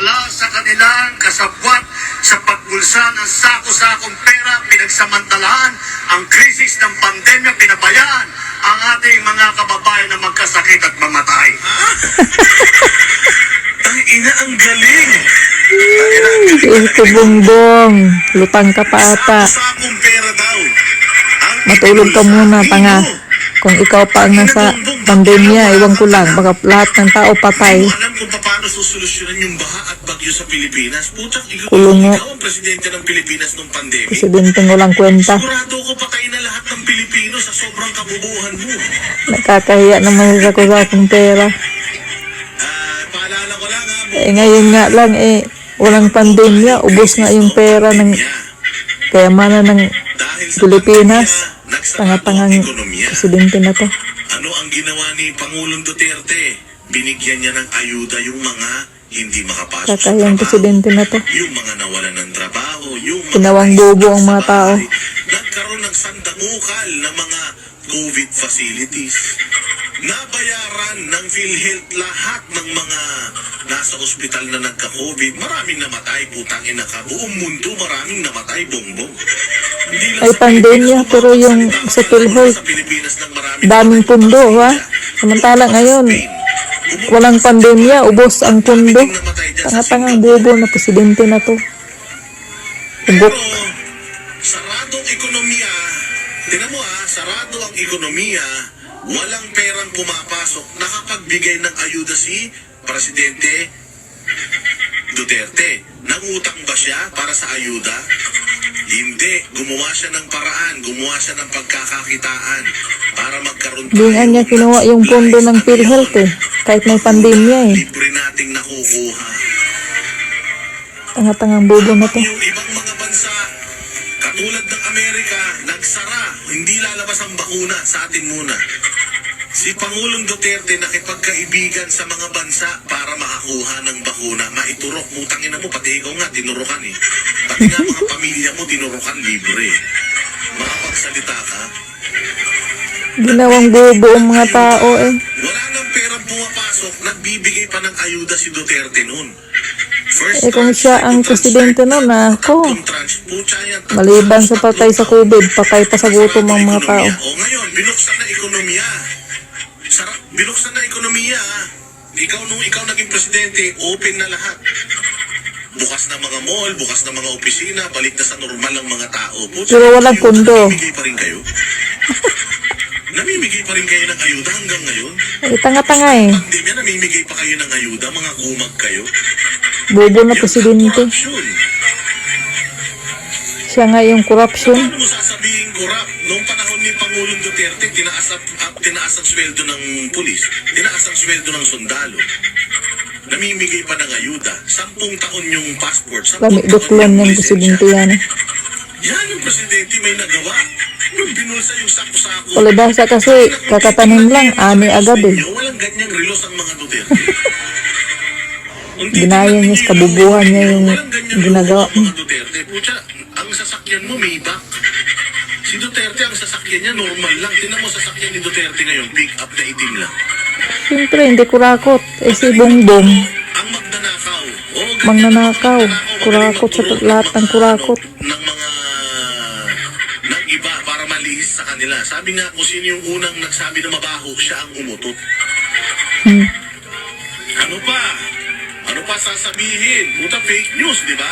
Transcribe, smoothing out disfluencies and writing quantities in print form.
Wala sa kanilang kasabwat sa pagbulsa ng sako-sakong pera, pinagsamantalahan ang krisis ng pandemya, pinabayaan ang ating mga kababayan na magkasakit at mamatay. Ang ina, ang galing! Ito bongbong, lutang ka pa ata. Sako-sakong pera daw. Matulog ka muna, tanga. Kung ikaw pa ang nasa pandemya, iwan ko lang, baka lahat ng tao patay. Hindi mo alam kung paano susolusyonan yung baha at bagyo sa Pilipinas. Putang, Kulungo. ikaw ang presidente ng Pilipinas nung pandemic. Presidenteng walang kwenta. Sigurado ko patay na lahat ng Pilipino sa sobrang kabubuhan mo. Nakakahiya naman sa kusakong pera. Paalala ko lang ha, Ngayon nga lang walang pandemya, ubos nga yung pera ng kayamanan ng dahil sa Pilipinas. pandemya, nagsarado Tanga-tangang ang ekonomiya. presidente na to. Ano ang ginawa ni Pangulong Duterte? Binigyan niya ng ayuda yung mga hindi makapasok sa Kakayang trabaho. presidente na to. Yung mga nawalan ng trabaho, yung mga Ginawang bobo ang mga sa tao. bahay. Nagkaroon ng sandangukal na mga COVID facilities. Nabayaran ng PhilHealth lahat ng mga nasa ospital na nagka-COVID. Maraming namatay, putang ina ka. Buong mundo maraming namatay, bongbong. Hindi lang Ay, sa pandemya, Pilipinas, pero yung mapapagsalita sa ka lang PhilHealth, sa Pilipinas ng maraming daming namatay. pundo, ha? Samantala ngayon, walang pandemya, ubos ang pundo. Tanga-tangang bobo na presidente na to. Pero, Ubok. saradong ekonomiya, tinan mo sarado ang ekonomiya, walang perang pumapasok, nakapagbigay ng ayuda si Presidente Duterte. Nangutang ba siya para sa ayuda? Hindi. Gumawa siya ng paraan, gumawa siya ng pagkakakitaan para magkaroon Di nga niya kinuha yung pondo ng PhilHealth kahit may pandemya Libre nating nakukuha. Tanga-tangang bobo na to. Yung ibang mga bansa, katulad ng Amerika, nagsara, hindi lalabas ang bakuna, sa atin muna. Si Pangulong Duterte nakipagkaibigan sa mga bansa para makakuha ng bakuna, maiturok, mutangin na mo, pati ikaw nga, tinurukan Pati nga mga pamilya mo, tinurukan libre. Makapagsalita ka. Ginawang bobo ang mga tao Wala nang perang pumapasok, nagbibigay pa ng ayuda si Duterte noon. First kung tranche, siya ang second presidente tranche, nun, ako, tatlong tranche. Pucha yan, maliban sa patay sa COVID, patay pa sa gutom ang mga tao. O ngayon, binuksan na ekonomiya. Binuksan na ekonomiya. Ikaw naging presidente, open na lahat. Bukas na mga mall, bukas na mga opisina, balik na sa normal ang mga tao. Pucha, Pero walang ayuda, pundo. Namimigay pa rin kayo? Namimigay pa rin kayo ng ayuda hanggang ngayon? Tanga-tanga Pandemya, namimigay pa kayo ng ayuda, mga kumag kayo? Bobo na Yung presidente. corruption. Siya nga yung corruption. Paano mo sasabihin korap? Noong panahon ni Pangulong Duterte, tinaas ang sweldo ng pulis, tinaas ang sweldo ng sundalo. Namimigay pa ng ayuda. 10 taon yung passport. 10 Lami taon duklan yung ng lisensya. presidente yan. Yan yung presidente may nagawa. Yung binulsa yung sako-sako. Palibasa kasi kakatanim lang, ani agad Walang ganyang relos ang mga Duterte. Ginaya niya sa kabubuhan niya yung ginagawa. Mga Duterte, pucha, ang sasakyan mo may back. Si Duterte, ang sasakyan niya normal lang. Tingnan mo sasakyan ni Duterte ngayon, pick up na itim lang. Siyempre, hindi kurakot. Si Bongbong, Ang magnanakaw. magnanakaw. Kurakot sa lahat ng kurakot. Ng mga ng iba para malihis sa kanila. Sabi nga kung sino yung unang nagsabi na mabaho, siya ang umutot. Ano pa? Ano pa sasabihin? Puta, fake news, di ba?